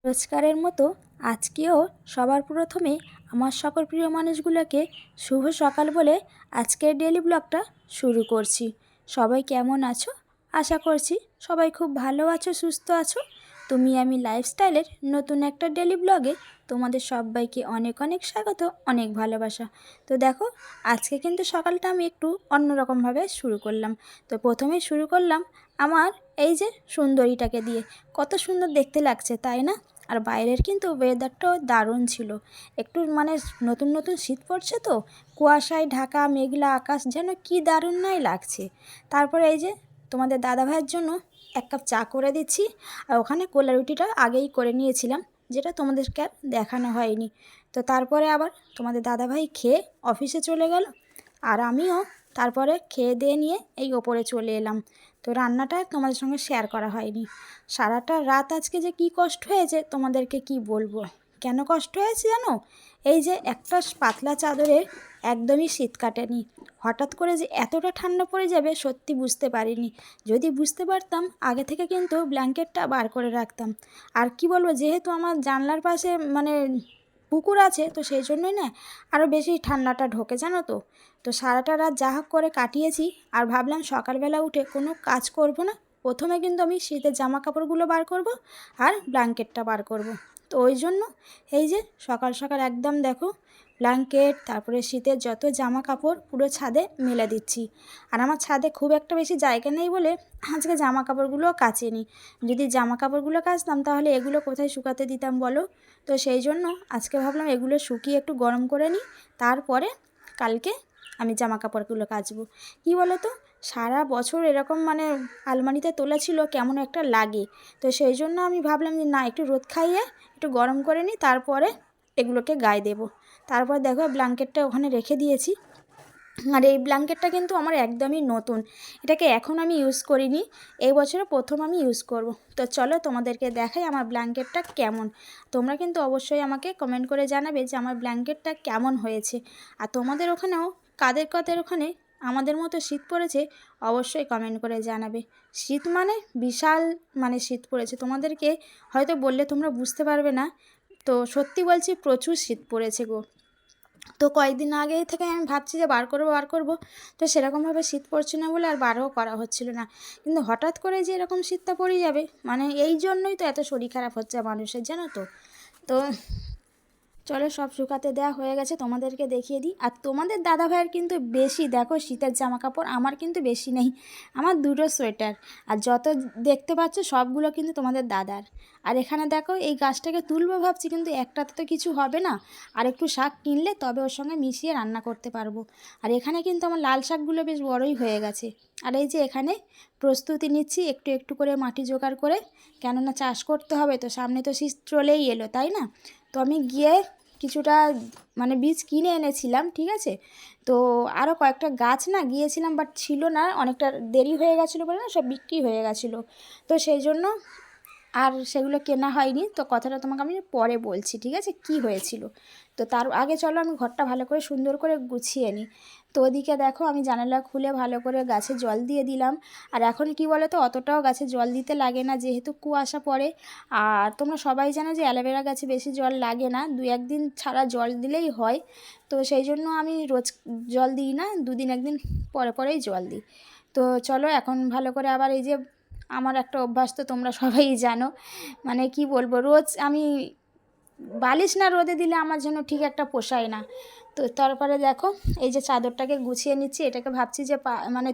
রোজকারের মতো আজকেও সবার প্রথমে আমার সকল প্রিয় মানুষগুলোকে শুভ সকাল বলে আজকের ডেইলি ব্লগটা শুরু করছি। সবাই কেমন আছো? আশা করছি সবাই খুব ভালো আছো, সুস্থ আছো। তুমি আমি লাইফস্টাইলের নতুন একটা ডেইলি ব্লগে তোমাদের সবাইকে অনেক অনেক স্বাগত, অনেক ভালোবাসা। তো দেখো, আজকে কিন্তু সকালটা আমি একটু অন্যরকমভাবে শুরু করলাম। তো প্রথমেই শুরু করলাম আমার এই যে সুন্দরীটাকে দিয়ে। কত সুন্দর দেখতে লাগছে, তাই না? আর বাইরের কিন্তু ওয়েদারটাও দারুণ ছিল। একটু নতুন নতুন শীত পড়ছে তো, কুয়াশায় ঢাকা মেঘলা আকাশ যেন কি দারুণ নাই লাগছে। তারপরে এই যে তোমাদের দাদাভাইয়ের জন্য এক কাপ চা করে দিচ্ছি। আর ওখানে কোলা রুটিটা আগেই করে নিয়েছিলাম, যেটা তোমাদেরকে আর দেখানো হয়নি। তো তারপরে আবার তোমাদের দাদাভাই খেয়ে অফিসে চলে গেল, আর আমিও তারপরে খেয়ে দিয়ে নিয়ে এই ওপরে চলে এলাম। তো রান্নাটা তোমাদের সঙ্গে শেয়ার করা হয়নি। সারাটা রাত আজকে যে কি কষ্ট হয়েছে তোমাদেরকে কি বলবো। কেন কষ্ট হয়েছে জানো? এই যে একটা পাতলা চাদরে একদমই শীত কাটেনি। হঠাৎ করে যে এতটা ঠান্ডা পড়ে যাবে সত্যি বুঝতে পারিনি। যদি বুঝতে পারতাম আগে থেকে কিন্তু ব্ল্যাঙ্কেটটা বার করে রাখতাম। আর কি বলবো, যেহেতু আমার জানলার পাশে পুকুর আছে, তো সেই জন্যই না আরও বেশি ঠান্ডাটা ঢোকে, জানো তো। তো সারাটা রাত যা হোক করে কাটিয়েছি। আর ভাবলাম সকালবেলা উঠে কোনো কাজ করব না, প্রথমে কিন্তু আমি শীতের জামা কাপড়গুলো বার করব আর ব্ল্যাঙ্কেটটা বার করব। তো ওই জন্য এই যে সকাল সকাল একদম দেখো, ব্ল্যাঙ্কেট তারপরে শীতের যত জামা কাপড় পুরো ছাদে মেলে দিচ্ছি। আর আমার ছাদে খুব একটা বেশি জায়গা নেই বলে আজকে জামা কাপড়গুলোও কাচিনি। যদি জামা কাপড়গুলো কাচতাম তাহলে এগুলো কোথায় শুকাতে দিতাম বলো। তো সেই জন্য আজকে ভাবলাম এগুলো শুকিয়ে একটু গরম করে নিই, তারপরে কালকে আমি জামা কাপড়গুলো কাচবো। কী বলো তো, সারা বছর এরকম আলমারিতে তোলা ছিল কেমন একটা লাগে। তো সেই জন্য আমি ভাবলাম যে না, একটু রোদ খাইয়ে একটু গরম করে নিই, তারপরে এগুলোকে গায়ে দেবো। তারপর দেখো ব্ল্যাঙ্কেটটা ওখানে রেখে দিয়েছি। আর এই ব্ল্যাঙ্কেটটা কিন্তু আমার একদমই নতুন, এটাকে এখন আমি ইউজ করিনি, এই বছরে প্রথম আমি ইউজ করব। তো চলো তোমাদেরকে দেখাই আমার ব্ল্যাঙ্কেটটা কেমন। তোমরা কিন্তু অবশ্যই আমাকে কমেন্ট করে জানাবে যে আমার ব্ল্যাঙ্কেটটা কেমন হয়েছে। আর তোমাদের ওখানেও কাদের কাদের ওখানে আমাদের মতো শীত পড়েছে অবশ্যই কমেন্ট করে জানাবে। শীত বিশাল শীত পড়েছে, তোমাদেরকে হয়তো বললে তোমরা বুঝতে পারবে না। তো সত্যি বলছি, প্রচুর শীত পড়েছে গো। তো কয়েকদিন আগে থেকে আমি ভাবছি যে বার করব, তো সেরকমভাবে শীত পড়ছে না বলে আর বারও করা হচ্ছিল না। কিন্তু হঠাৎ করে যে এরকম শীতটা পড়ে যাবে, এই জন্যই তো এত শরীর খারাপ হচ্ছে মানুষের, জানো তো। তো চলো, সব শুকাতে দেওয়া হয়ে গেছে, তোমাদেরকে দেখিয়ে দিই। আর তোমাদের দাদা ভাইয়ের কিন্তু বেশি দেখো শীতের জামা কাপড়, আমার কিন্তু বেশি নেই। আমার দুটো সোয়েটার, আর যত দেখতে পাচ্ছ সবগুলো কিন্তু তোমাদের দাদার। আর এখানে দেখো, এই গাছটাকে তুলবো ভাবছি, কিন্তু একটাতে তো কিছু হবে না। আর একটু শাক কিনলে তবে ওর সঙ্গে মিশিয়ে রান্না করতে পারবো। আর এখানে কিন্তু আমার লাল শাকগুলো বেশ বড়ই হয়ে গেছে। আর এই যে এখানে প্রস্তুতি নিচ্ছি একটু একটু করে মাটি জোগাড় করে, কেননা চাষ করতে হবে তো, সামনে তো শীত চলেই এলো, তাই না। তো আমি গিয়ে কিছুটা বীজ কিনে এনেছিলাম, ঠিক আছে। তো আরও কয়েকটা গাছ গিয়েছিলাম, বাট ছিল না, অনেকটা দেরি হয়ে গেছিলো বলে না, সব বিক্রি হয়ে গেছিলো। তো সেই জন্য আর সেগুলো কেনা হয়নি। তো কথাটা তোমাকে আমি পরে বলছি, ঠিক আছে, কি হয়েছিল। তো তার আগে চলো আমি ঘরটা ভালো করে সুন্দর করে গুছিয়ে নিই। তো ওদিকে দেখো, আমি জানালা খুলে ভালো করে গাছে জল দিয়ে দিলাম। আর এখন কি বলো তো, অতটাও গাছে জল দিতে লাগে না যেহেতু কুয়াশা পড়ে। আর তোমরা সবাই জানো যে অ্যালোভেরা গাছে বেশি জল লাগে না, 2-1 দিন ছাড়া জল দিলেই হয়। তো সেই জন্য আমি রোজ জল দিই না, 2 দিন 1 দিন পরে পরেই জল দিই। তো চলো এখন ভালো করে আবার এই যে আমার একটা অভ্যাস তো তোমরা সবাই জানো, কি বলবো, রোজ আমি বালিশ না রোদে দিলে আমার জন্য ঠিক একটা পোষায় না। তো তারপরে দেখো, এই যে চাদরটাকে গুছিয়ে নিচ্ছি, এটাকে ভাবছি যে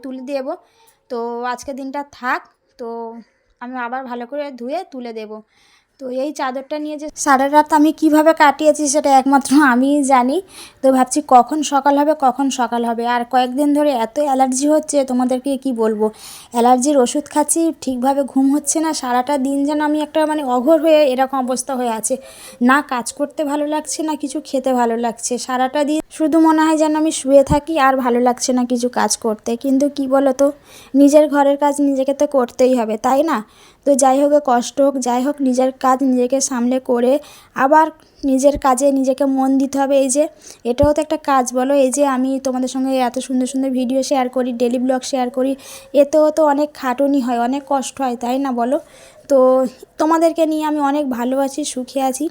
তুলে দেবো। তো আজকে দিনটা থাক, তো আমি আবার ভালো করে ধুয়ে তুলে দেবো। তো এই চাদরটা নিয়ে যে সারা রাত আমি কিভাবে কাটিয়েছি সেটা একমাত্র আমিই জানি। তো ভাবছি কখন সকাল হবে। আর কয়েকদিন ধরে এত অ্যালার্জি হচ্ছে, তোমাদেরকে কি বলবো। অ্যালার্জির ওষুধ খাচ্ছি, ঠিকভাবে ঘুম হচ্ছে না, সারাটা দিন যেন আমি একটা অঘোর হয়ে এরকম অবস্থা হয়ে আছে। না কাজ করতে ভালো লাগছে, না কিছু খেতে ভালো লাগছে। সারাটা দিন শুধু মনে হয় যেন আমি শুয়ে থাকি, আর ভালো লাগছে না কিছু কাজ করতে। কিন্তু কি বলো তো, নিজের ঘরের কাজ নিজেকে তো করতেই হবে, তাই না। তো যাই হোক, কষ্ট হোক যাই হোক, নিজের কাজ নিজেকে সামলে করে আবার নিজের কাজে নিজেকে মন দিতে হবে। এই যে এটাও তো একটা কাজ বলো। এই যে আমি তোমাদের সঙ্গে এত সুন্দর সুন্দর ভিডিও শেয়ার করি, ডেলি ব্লগ শেয়ার করি, এতেও তো অনেক খাটুনি হয়, অনেক কষ্ট হয়, তাই না বলো। তো তো তোমাদেরকে নিয়ে আমি অনেক ভালো আছি, সুখে আছি।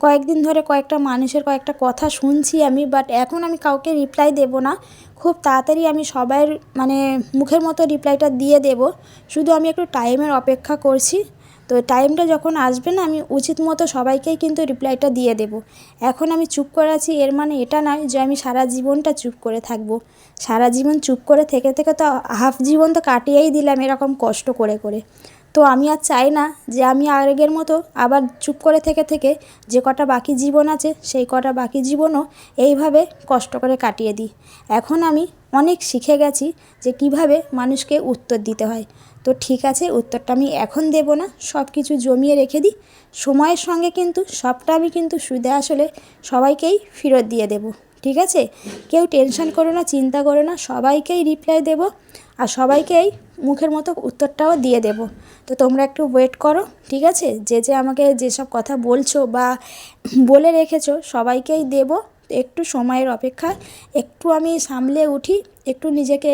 কয়েকদিন ধরে কয়েকটা মানুষের কয়েকটা কথা শুনছি আমি, বাট এখন আমি কাউকে রিপ্লাই দেব না। খুব তাড়াতাড়ি আমি সবাইয়ের মানে মুখের মতো রিপ্লাইটা দিয়ে দেব। শুধু আমি একটু টাইমের অপেক্ষা করছি। তো টাইমটা যখন আসবে না, আমি উচিত মতো সবাইকেই কিন্তু রিপ্লাইটা দিয়ে দেব। এখন আমি চুপ করে আছি এর মানে এটা নয় যে আমি সারা জীবনটা চুপ করে থাকবো। সারা জীবন চুপ করে থেকে থেকে তো হাফ জীবন তো কাটিয়েই দিলাম এরকম কষ্ট করে করে। তো আমি আর চাই না যে আমি আগের মতো আবার চুপ করে থেকে থেকে যে কটা বাকি জীবন আছে সেই কটা বাকি জীবনও এইভাবে কষ্ট করে কাটিয়ে দিই। এখন আমি অনেক শিখে গেছি যে কিভাবে মানুষকে উত্তর দিতে হয়। তো ঠিক আছে, উত্তরটা আমি এখন দেব না, সব কিছু জমিয়ে রেখে দিই। সময়ের সঙ্গে কিন্তু সবটা আমি কিন্তু সুদে আসলে সবাইকেই ফেরত দিয়ে দেব। ঠিক আছে, কেউ টেনশন করো না, চিন্তা করো না, সবাইকেই রিপ্লাই দেব আর সবাইকেই মুখের মতো উত্তরটাও দিয়ে দেব। তো তোমরা একটু ওয়েট করো, ঠিক আছে? যে আমাকে যেসব কথা বলছো বা বলে রেখেছো সবাইকেই দেব। একটু সময়ের অপেক্ষা, একটু আমি সামলে উঠি, একটু নিজেকে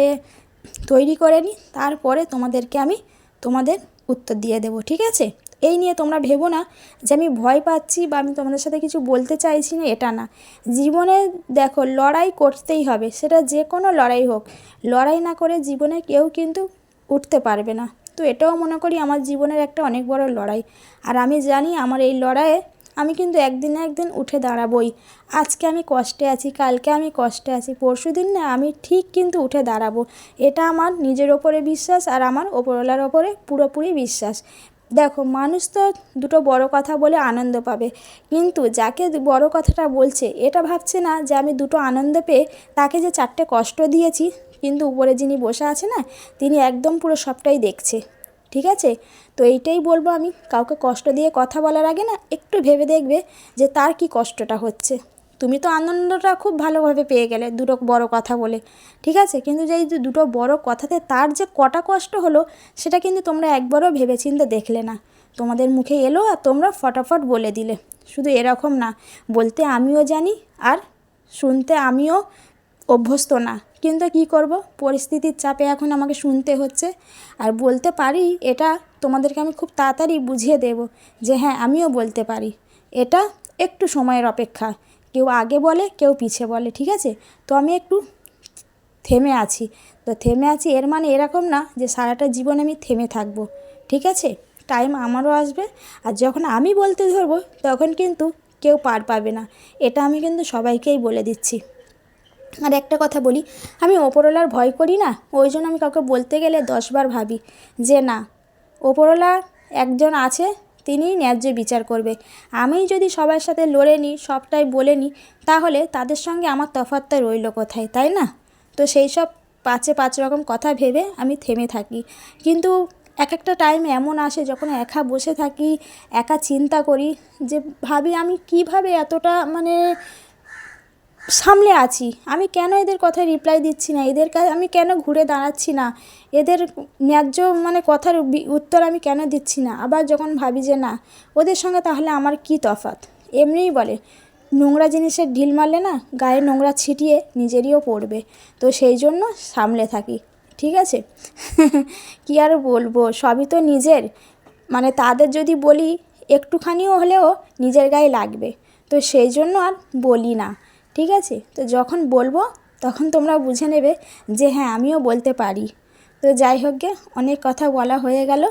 তৈরি করে নিই, তারপরে তোমাদেরকে আমি তোমাদের উত্তর দিয়ে দেব। ঠিক আছে? এই নিয়ে তোমরা ভেবো না যে আমি ভয় পাচ্ছি বা আমি তোমাদের সাথে কিছু বলতে চাইছি না, এটা না। জীবনে দেখো, লড়াই করতেই হবে, সেটা যে কোনো লড়াই হোক। লড়াই না করে জীবনে কেউ কিন্তু উঠতে পারবে না। তো এটাও মনে করি আমার জীবনের একটা অনেক বড় লড়াই। আর আমি জানি আমার এই লড়াইয়ে আমি কিন্তু একদিন না একদিন উঠে দাঁড়াবই। আজকে আমি কষ্টে আছি, কালকে আমি কষ্টে আছি, পরশুদিন না আমি ঠিক কিন্তু উঠে দাঁড়াবো। এটা আমার নিজের ওপরে বিশ্বাস আর আমার ওপরওয়ালার ওপরে পুরোপুরি বিশ্বাস। দেখো, মানুষ তো দুটো বড় কথা বলে আনন্দ পাবে, কিন্তু যাকে বড় কথাটা বলছে এটা ভাবছে না যে আমি দুটো আনন্দ পেয়ে তাকে যে চারটে কষ্ট দিয়েছি। কিন্তু উপরে যিনি বসে আছে না, তিনি একদম পুরো সবটাই দেখছে। ঠিক আছে? তো এইটাই বলবো আমি, কাউকে কষ্ট দিয়ে কথা বলার আগে না একটু ভেবে দেখবে যে তার কি কষ্টটা হচ্ছে। তুমি তো আনন্দটা খুব ভালোভাবে পেয়ে গেলে দুটো বড় কথা বলে, ঠিক আছে, কিন্তু যেই দুটো বড় কথাতে তার যে কটা কষ্ট হলো সেটা কিন্তু তোমরা একবারও ভেবেচিন্তে দেখলে না। তোমাদের মুখে এলো আর তোমরা ফটাফট বলে দিলে। শুধু এরকম না, বলতে আমিও জানি আর শুনতে আমিও অভ্যস্ত না, কিন্তু কী করব, পরিস্থিতির চাপে এখন আমাকে শুনতে হচ্ছে। আর বলতে পারি, এটা তোমাদেরকে আমি খুব তাড়াতাড়ি বুঝিয়ে দেব যে হ্যাঁ, আমিও বলতে পারি। এটা একটু সময়ের অপেক্ষা, কেউ আগে বলে কেউ পিছে বলে। ঠিক আছে? তো আমি একটু থেমে আছি। তো থেমে আছি এর মানে এরকম না যে সারাটা জীবন আমি থেমে থাকবো। ঠিক আছে? টাইম আমারও আসবে, আর যখন আমি বলতে ধরবো তখন কিন্তু কেউ পার পাবে না। এটা আমি কিন্তু সবাইকেই বলে দিচ্ছি। আর একটা কথা বলি, আমি ওপরওয়ালার ভয় করি না, ওই জন্য আমি কাউকে বলতে গেলে 10বার ভাবি যে না, ওপরওয়ালা একজন আছে, তিনিই ন্যায্য বিচার করবে। আমি যদি সবার সাথে লড়ে নিই, সবটাই বলে নিই, তাহলে তাদের সঙ্গে আমার তফাৎটা রইল কোথায়, তাই না? তো সেই সব পাঁচ রকম কথা ভেবে আমি থেমে থাকি। কিন্তু এক একটা টাইম এমন আসে যখন একা বসে থাকি, একা চিন্তা করি, যে ভাবি আমি কিভাবে এতটা মানে সামলে আছি, আমি কেন এদের কথায় রিপ্লাই দিচ্ছি না, এদের কাছে আমি কেন ঘুরে দাঁড়াচ্ছি না, এদের ন্যায্য মানে কথার উত্তর আমি কেন দিচ্ছি না। আবার যখন ভাবি যে না, ওদের সঙ্গে তাহলে আমার কি তফাৎ। এমনিই বলে, নোংরা জিনিসের ঢিল মারলে না গায়ে নোংরা ছিটিয়ে নিজেরইও পড়বে। তো সেই জন্য সামলে থাকি। ঠিক আছে? কী আর বলবো, সবই তো নিজের, মানে তাদের যদি বলি একটুখানিও হলেও নিজের গায়ে লাগবে। তো সেই জন্য আর বলি না। ঠিক আছে? তো যখন বলবো তখন তোমরা বুঝে নেবে যে হ্যাঁ, আমিও বলতে পারি। তো যাই হোক গে, অনেক কথা বলা হয়ে গেল,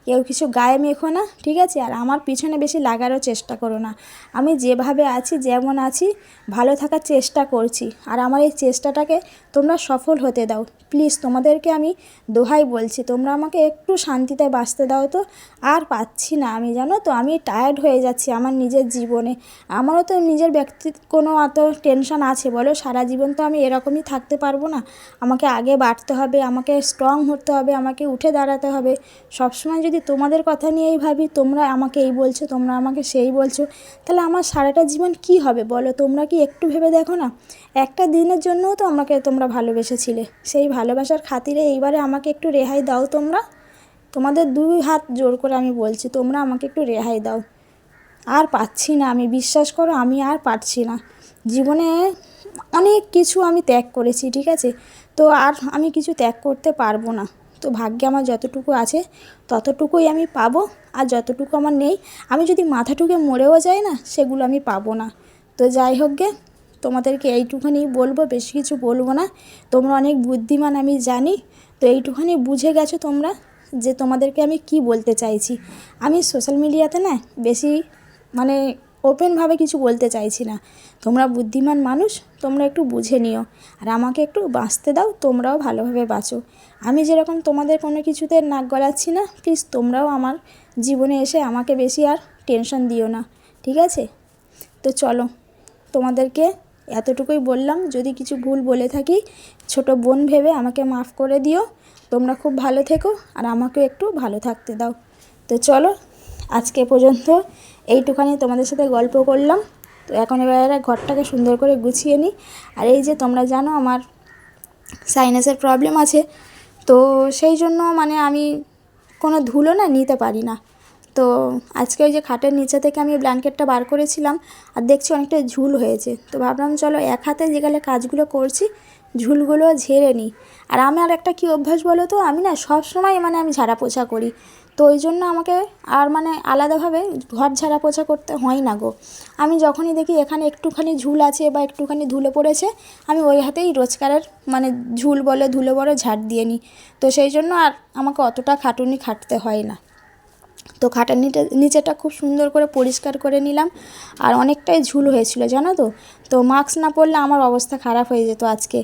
কেউ কিছু গায়ে মেখো না। ঠিক আছে? আর আমার পিছনে বেশি লাগারও চেষ্টা করো না। আমি যেভাবে আছি, যেমন আছি, ভালো থাকার চেষ্টা করছি, আর আমার এই চেষ্টাটাকে তোমরা সফল হতে দাও। প্লিজ, তোমাদেরকে আমি দোহাই বলছি, তোমরা আমাকে একটু শান্তিতে বাঁচতে দাও। তো আর পাচ্ছি না আমি, জানো তো, আমি টায়ার্ড হয়ে যাচ্ছি আমার নিজের জীবনে। আমারও তো নিজের কোনো অত টেনশন আছে বলো? সারা জীবন তো আমি এরকমই থাকতে পারবো না। আমাকে আগে বাড়তে হবে, আমাকে স্ট্রং হতে হবে, আমাকে উঠে দাঁড়াতে হবে। সবসময় যদি তোমাদের কথা নিয়েই ভাবি, তোমরা আমাকে এই বলছো, তোমরা আমাকে সেই বলছো, তাহলে আমার সারাটা জীবন কি হবে বলো? তোমরা কি একটু ভেবে দেখো না? একটা দিনের জন্যও তো আমাকে তোমরা ভালোবেসেছিলে, সেই ভালোবাসার খাতিরে এইবারে আমাকে একটু রেহাই দাও তোমরা। তোমাদের 2 হাত জোর করে আমি বলছি, তোমরা আমাকে একটু রেহাই দাও। আর পাচ্ছি না আমি, বিশ্বাস করো, আমি আর পারছি না। জীবনে অনেক কিছু আমি ত্যাগ করেছি, ঠিক আছে? তো আর আমি কিছু ত্যাগ করতে পারবো না। তো ভাগ্যে আমার যতটুকু আছে ততটুকুই আমি পাবো, আর যতটুকু আমার নেই আমি যদি মাথা ঠুকে মরেও যাই না, সেগুলো আমি পাবো না। তো যাই হোক গে, তোমাদেরকে এইটুখানি বলবো, বেশি কিছু বলবো না। তোমরা অনেক বুদ্ধিমান আমি জানি, তো এইটুখানি বুঝে গেছো তোমরা যে তোমাদেরকে আমি কি বলতে চাইছি। আমি সোশ্যাল মিডিয়াতে না বেশি মানে ওপেনভাবে কিছু বলতে চাইছি না। তোমরা বুদ্ধিমান মানুষ, তোমরা একটু বুঝে নিও, আর আমাকে একটু বাঁচতে দাও, তোমরাও ভালোভাবে বাঁচো। আমি যেরকম তোমাদের কোনো কিছুতে নাক গলাচ্ছি না, প্লিজ তোমরাও আমার জীবনে এসে আমাকে বেশি আর টেনশন দিও না, ঠিক আছে? তো চলো, তোমাদেরকে এতটুকুই বললাম। যদি কিছু ভুল বলে থাকি, ছোট বোন ভেবে আমাকে মাফ করে দিও। তোমরা খুব ভালো থেকো, আর আমাকেও একটু ভালো থাকতে দাও। তো চলো, আজকে পর্যন্ত এইটুখানি তোমাদের সাথে গল্প করলাম। তো এখন এবার ঘরটাকে সুন্দর করে গুছিয়ে নিই। আর এই যে তোমরা জানো আমার সাইনাসের প্রবলেম আছে, তো সেই জন্য মানে আমি কোনো ধুলো না নিতে পারি না। তো আজকে ওই যে খাটের নিচে থেকে আমি ব্ল্যাঙ্কেটটা বার করেছিলাম, আর দেখছি অনেকটা ঝুল হয়েছে। তো ভাবলাম চলো এক হাতে যেগুলো কাজগুলো করছি ঝুলগুলো ঝেড়ে নিই। আর আমার একটা কী অভ্যাস বলো তো, আমি না সব সময় মানে আমি ঝাড়া পোছা করি, তো ওই জন্য আমাকে আর মানে আলাদাভাবে ঘর ঝাড়া পোছা করতে হয় না গো। আমি যখনই দেখি এখানে একটুখানি ঝুল আছে বা একটুখানি ধুলো পড়েছে, আমি ওই হাতেই রোজকারের মানে ঝুল বলে ধুলো বলে ঝাড় দিয়ে নিই। তো সেই জন্য আর আমাকে অতটা খাটুনি খাটতে হয় না। তো খাটার নিচেটা খুব সুন্দর করে পরিষ্কার করে নিলাম, আর অনেকটাই ঝুল হয়েছিল জানো তো। তো মাস্ক না পরলে আমার অবস্থা খারাপ হয়ে যেত আজকে,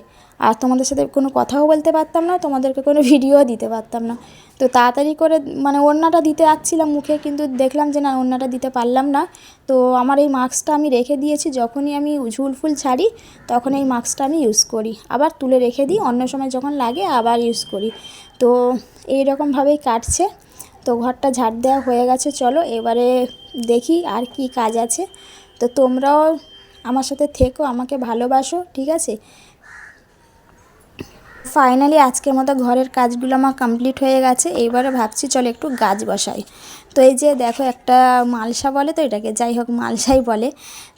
আর তোমাদের সাথে কোনো কথাও বলতে পারতাম না, তোমাদেরকে কোনো ভিডিও দিতে পারতাম না। তো তাড়াতাড়ি করে মানে ওড়নাটা দিতে যাচ্ছিলাম মুখে, কিন্তু দেখলাম যে না, ওড়নাটা দিতে পারলাম না। তো আমার এই মাস্কটা আমি রেখে দিয়েছি, যখনই আমি ঝুল ফুল ছাড়ি তখন এই মাস্কটা আমি ইউজ করি, আবার তুলে রেখে দিই, অন্য সময় যখন লাগে আবার ইউজ করি। তো এইরকমভাবেই কাটছে। তো ঘরটা ঝাড় দেওয়া হয়ে গেছে, চলো এবারে দেখি আর কি কাজ আছে। তো তোমরাও আমার সাথে থেকো, আমাকে ভালোবাসো, ঠিক আছে? ফাইনালি আজকের মতো ঘরের কাজগুলো আমার কমপ্লিট হয়ে গেছে। এইবারে ভাবছি চলো একটু গাছ বসাই। তো এই যে দেখো একটা মালসা বলে, তো এটাকে যাই হোক মালসাই বলে।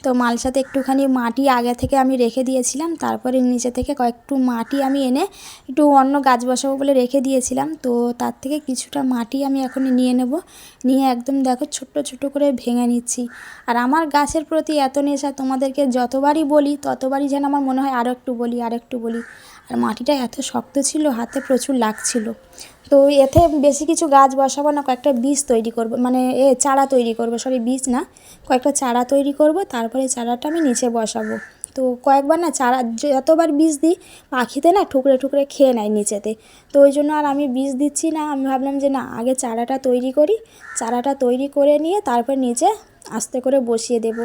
তো মালসাতে একটুখানি মাটি আগে থেকে আমি রেখে দিয়েছিলাম, তারপরে নিচে থেকে কয়েকটু মাটি আমি এনে একটু অন্য গাছ বসাবো বলে রেখে দিয়েছিলাম। তো তার থেকে কিছুটা মাটি আমি এখন নিয়ে নেব, নিয়ে একদম দেখো ছোট্ট ছোট করে ভেঙে নিচ্ছি। আর আমার গাছের প্রতি এত নেশা, তোমাদেরকে যতবারই বলি ততবারই যেন আমার মনে হয় আরও একটু বলি, আর একটু বলি। আর মাটিটা এত শক্ত ছিল, হাতে প্রচুর লাগছিল। তো এতে বেশি কিছু গাছ বসাবো না, কয়েকটা বীজ তৈরি করব, মানে চারা তৈরি করব, সরি বীজ না, কয়েকটা চারা তৈরি করব, তারপরে চারাটা আমি নিচে বসাবো। তো কয়েকবার না চারা যতবার বীজ দিই পাখিতে না ঠুকরে ঠুকরে খেয়ে নেয় নিচেতে। তো ওই জন্য আর আমি বীজ দিচ্ছি না, আমি ভাবলাম যে না, আগে চারাটা তৈরি করি, চারাটা তৈরি করে নিয়ে তারপর নিচে আস্তে করে বসিয়ে দেব।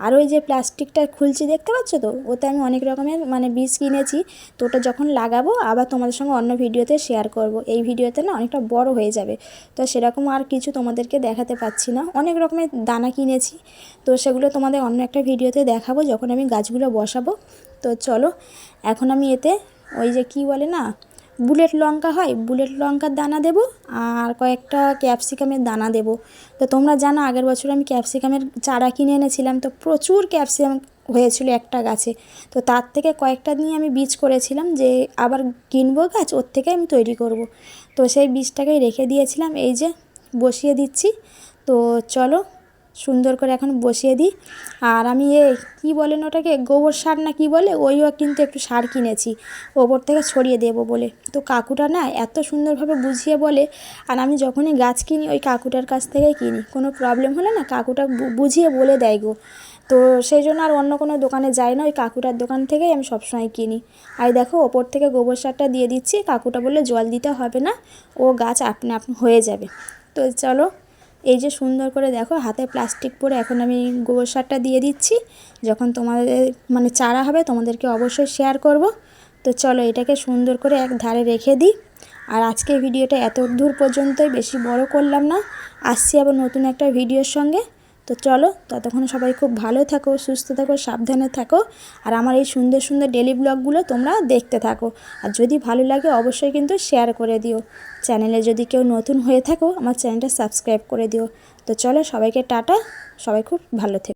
আর ওই যে প্লাস্টিকটা খুলছি দেখতে পাচ্ছ তো, ওতে আমি অনেক রকমের মানে বীজ কিনেছি। তো ওটা যখন লাগাবো আবার তোমাদের সঙ্গে অন্য ভিডিওতে শেয়ার করব। এই ভিডিওতে না অনেকটা বড় হয়ে যাবে, তো সেরকম আর কিছু তোমাদেরকে দেখাতে পাচ্ছি না। অনেক রকমের দানা কিনেছি, তো সেগুলো তোমাদের অন্য একটা ভিডিওতে দেখাবো যখন আমি গাছগুলো বসাবো। তো চলো এখন আমি এতে ওই যে কি বলে না, বুলেট লঙ্কা হয়, বুলেট লঙ্কার দানা দেব, আর কয়েকটা ক্যাপসিকামের দানা দেব। তো তোমরা জানো আগের বছর আমি ক্যাপসিকামের চারা কিনে এনেছিলাম, তো প্রচুর ক্যাপসিকাম হয়েছিল একটা গাছে। তো তার থেকে কয়েকটা নিয়ে আমি বীজ করেছিলাম যে আবার কিনবো গাছ, ওর থেকে আমি তৈরি করব। তো সেই বীজটাকেই রেখে দিয়েছিলাম, এই যে বসিয়ে দিচ্ছি। তো চলো সুন্দর করে এখন বসিয়ে দিই। আর আমি কী বলেন ওটাকে, গোবর সার না কি বলে, ওইও কিন্তু একটু সার কিনেছি ওপর থেকে ছড়িয়ে দেবো বলে। তো কাকুটা না এত সুন্দরভাবে বুঝিয়ে বলে, আর আমি যখনই গাছ কিনি ওই কাকুটার কাছ থেকেই কিনি, কোনো প্রবলেম হলে না কাকুটা বুঝিয়ে বলে দেয় গো। তো সেই জন্য আর অন্য কোনো দোকানে যাই না, ওই কাকুটার দোকান থেকেই আমি সবসময় কিনি। আর দেখো ওপর থেকে গোবর সারটা দিয়ে দিচ্ছি, কাকুটা বললে জল দিতে হবে না, ও গাছ আপনা আপনি হয়ে যাবে। তো চলো এই যে সুন্দর করে দেখো হাতে প্লাস্টিক পরে এখন আমি গোবর সারটা দিয়ে দিচ্ছি। যখন তোমাদের মানে চারা হবে তোমাদেরকে অবশ্যই শেয়ার করব। তো চলো এটাকে সুন্দর করে এক ধারে রেখে দিই। আর আজকের ভিডিওটা এত দূর পর্যন্তই, বেশি বড় করলাম না। আসছি আবার নতুন একটা ভিডিওর সঙ্গে। তো চলো ততক্ষণ সবাই খুব ভালো থাকো, সুস্থ থাকো, সাবধানে থাকো। আর আমার এই সুন্দর সুন্দর ডেলি ব্লগগুলো তোমরা দেখতে থাকো। আর যদি ভালো লাগে অবশ্যই কিন্তু শেয়ার করে দিও। চ্যানেলে যদি কেউ নতুন হয়ে থাকো আমার চ্যানেলটা সাবস্ক্রাইব করে দিও। তো চলো সবাইকে টাটা, সবাই খুব ভালো থেকো।